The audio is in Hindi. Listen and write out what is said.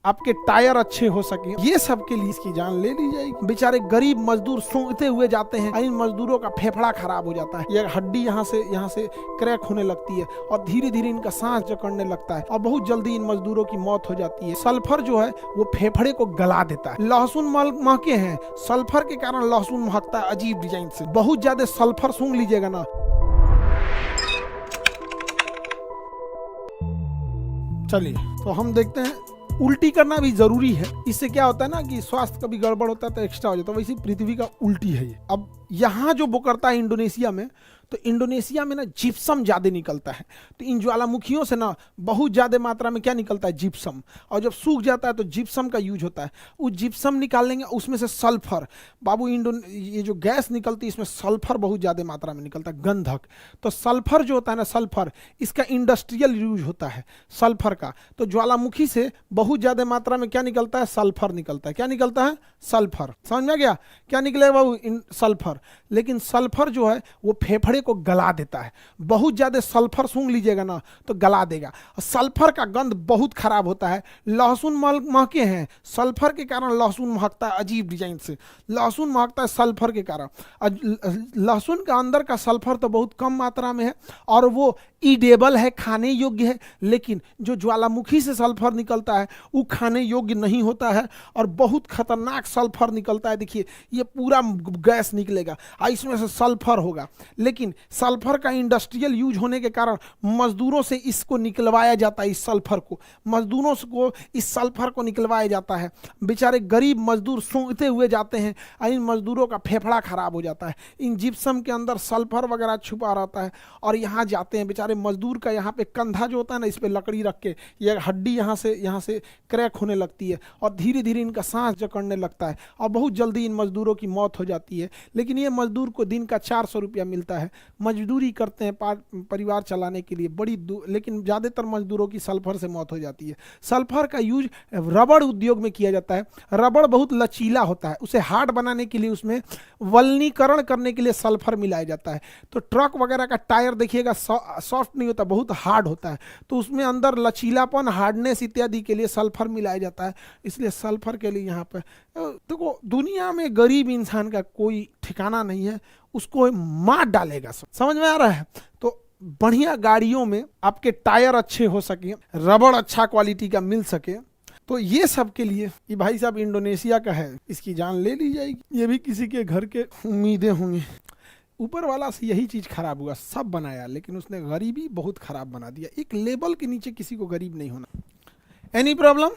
आपके टायर अच्छे हो सके, ये सब के लिए इसकी जान ले ली जाएगी। बेचारे गरीब मजदूर सूंघते हुए जाते हैं, इन मजदूरों का फेफड़ा खराब हो जाता है, ये हड्डी यहाँ से क्रैक होने लगती है और धीरे धीरे इनका सांस जकड़ने लगता है और बहुत जल्दी इन मजदूरों की मौत हो जाती है। सल्फर जो है वो फेफड़े को गला देता है। लहसुन महके हैं, सल्फर के कारण लहसुन महकता है अजीब डिजाइन से। बहुत ज्यादा सल्फर सूंघ लीजिएगा ना, चलिए तो हम देखते हैं। उल्टी करना भी जरूरी है, इससे क्या होता है ना कि स्वास्थ्य कभी गड़बड़ होता है तो एक्स्ट्रा हो जाता है। वैसे पृथ्वी का उल्टी है ये। अब यहाँ जो वो करता है इंडोनेशिया में, तो इंडोनेशिया में ना जिप्सम ज़्यादा निकलता है, तो इन ज्वालामुखियों से ना बहुत ज़्यादा मात्रा में क्या निकलता है, जिप्सम। और जब सूख जाता है तो जिप्सम का यूज होता है। उस जिप्सम निकालेंगे, उसमें से सल्फर, बाबू ये जो गैस निकलती है इसमें सल्फर बहुत ज़्यादा मात्रा में निकलता है, गंधक। तो सल्फर जो होता है ना, सल्फर, इसका इंडस्ट्रियल यूज होता है सल्फर का। तो ज्वालामुखी से बहुत ज़्यादा मात्रा में क्या निकलता है, सल्फर निकलता है। क्या निकलता है, सल्फर। समझ में आ गया क्या निकलेगा बाबू, सल्फर। लेकिन सल्फर जो है वो फेफड़े को गला देता है। बहुत ज्यादा सल्फर सूंघ लीजिएगा ना तो गला देगा। सल्फर का गंध बहुत खराब होता है। लहसुन महके हैं, सल्फर के कारण लहसुन महकता है अजीब डिजाइन से। लहसुन महकता है सल्फर के कारण। लहसुन का अंदर का सल्फर तो बहुत कम मात्रा में है और वो ईडेबल है, खाने योग्य है। लेकिन जो ज्वालामुखी से सल्फर निकलता है वो खाने योग्य नहीं होता है और बहुत खतरनाक सल्फर निकलता है। देखिए ये पूरा गैस निकलेगा, इसमें से सल्फर होगा। लेकिन सल्फर का इंडस्ट्रियल यूज होने के कारण मजदूरों से इसको निकलवाया जाता है। इस सल्फर को मजदूरों को इस सल्फर को निकलवाया जाता है। बेचारे गरीब मजदूर सूंघते हुए जाते हैं, इन मजदूरों का फेफड़ा खराब हो जाता है। इन जिप्सम के अंदर सल्फर वगैरह छुपा रहता है और यहाँ जाते हैं बेचारे मजदूर का, यहाँ पे कंधा जो होता है ना, इस पे लकड़ी रख के ये हड्डी यहाँ से क्रैक होने लगती है और धीरे धीरे इनका सांस जकड़ने लगता है और बहुत जल्दी इन मजदूरों की मौत हो जाती है। लेकिन ये मजदूर को दिन का 400 रुपया मिलता है। मजदूरी करते हैं परिवार चलाने के लिए लेकिन ज़्यादातर मजदूरों की सल्फर से मौत हो जाती है। सल्फर का यूज रबड़ उद्योग में किया जाता है। रबड़ बहुत लचीला होता है, उसे हार्ड बनाने के लिए उसमें वल्नीकरण करने के लिए सल्फर मिलाया जाता है। तो ट्रक वगैरह का टायर देखिएगा सॉफ्ट नहीं होता, बहुत हार्ड होता है। तो उसमें अंदर लचीलापन, हार्डनेस इत्यादि के लिए सल्फर मिलाया जाता है। इसलिए सल्फर के लिए यहाँ पर देखो, दुनिया में गरीब इंसान का कोई ठिकाना नहीं है, उसको मार डालेगा। समझ में आ रहा है। तो बढ़िया गाड़ियों में आपके टायर अच्छे हो सके, रबड़ अच्छा क्वालिटी का मिल सके, तो ये सब के लिए ये भाई साहब इंडोनेशिया का है, इसकी जान ले ली जाएगी। ये भी किसी के घर के उम्मीदें होंगी। ऊपर वाला से यही चीज खराब हुआ, सब बनाया लेकिन उसने गरीबी बहुत खराब बना दिया। एक लेवल के नीचे किसी को गरीब नहीं होना। Any problem?